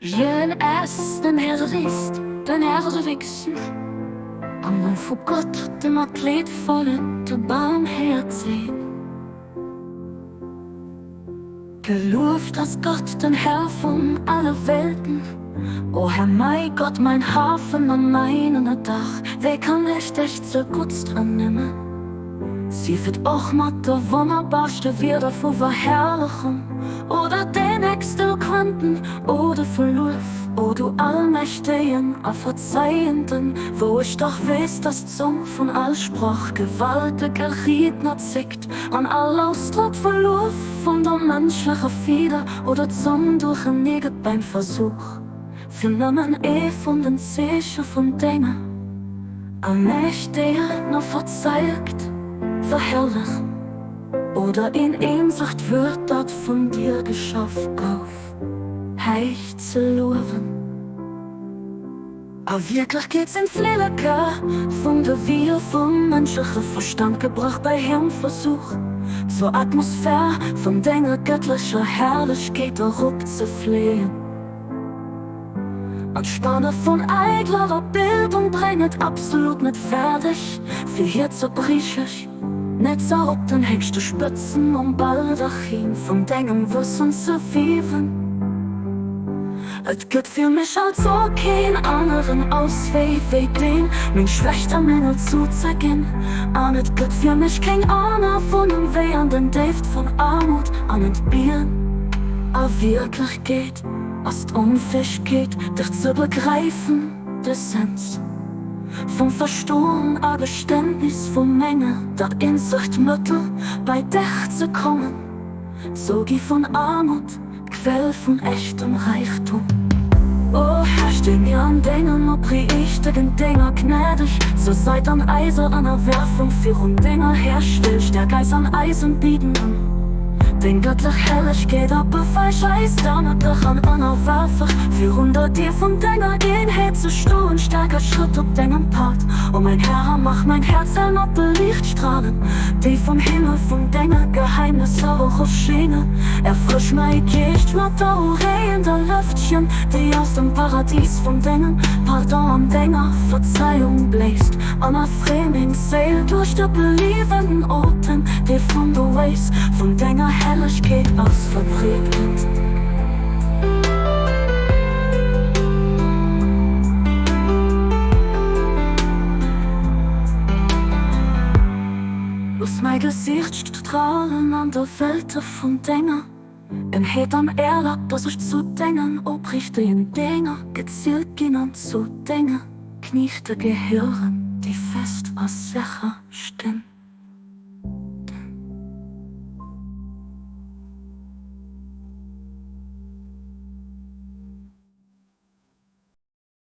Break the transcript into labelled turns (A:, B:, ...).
A: Jeden ersten Herrist, den Herrwixen, an vor Gott, dem Athlet volle, der Barmherzig. Gelobt als Gott, den Herr von aller Welten. O Herr, mein Gott, mein Hafen an meinem Dach, wer kann echt so gut dran nehmen? Sie wird auch mal der wunderbarste wieder vor Verherrlichen oder den Exequanten oder Verlust. O du Allmächtigen, Verzeihenden, wo ich doch weiß, dass Zung von all Sprach gewaltig Redner zickt, an all Ausdruck Verlust von der menschlichen Feder oder Zung durch ein Nägel beim Versuch. Wir nehmen von den Zeichen von Dingen, allmächtiger noch verzeigt, verherrlichen oder in Einsicht wird dort von dir geschafft auf, heich zu loben. Aber wirklich geht's ins Leleke, von der Wieder vom menschlichen Verstand gebracht bei Hirnversuch, zur Atmosphäre von deiner göttlicher Herrlichkeit rup zu flehen. Anspanne von eitlerer Bildung bringet absolut nicht fertig, für hier zu griechisch. Nicht so ob den höchsten Spitzen Baldachin von deinem Wissen zu wiegen. Es gibt für mich als auch keinen anderen Ausweg, wie den mein schwächter Mängel zu zeigen. Und es gibt für mich kein Ahnung von dem Weh an den Duft von Armut an entbieren. Aber wirklich geht, als Unfähigkeit, dich zu begreifen, der Sens vom Verstohlen, a Geständnis von Menge, dat Insichtmittel bei dich zu kommen. Zogi von Armut, Quell von echtem Reichtum. Oh, herrscht in mir an Dingen, ob richtigen Dinger gnädig, so seid an Eiser an Erwerfung für Dinger herrscht, will der Geist an Eisen bieten. Den göttlich Herrlichkeit abbefall scheiß damit doch an einer Waffe für 100 dir von deiner Genheit zu stohlen, stärker Schritt ob deinem Part. Oh mein Herr, mach mein Herz ein Lichtstrahlen, die vom Himmel von deiner Geheimnisse auch auf Schiene. Erfrisch mein Gicht mit der der Lüftchen, die aus dem Paradies von deinem Pardon an deiner Verzeihung bläst. An der fremden Seele durch die beliebenden Orten, die von der Ways von deiner Herrlichkeit aus verprägt. Lass mein Gesicht strahlen an der Welt von Dingen. En het am Erlab, dass ich zu denken, obrichtigen Dinge, gezielt gehen zu Dinge, kniechte Gehören, die fest aus Sache stehen.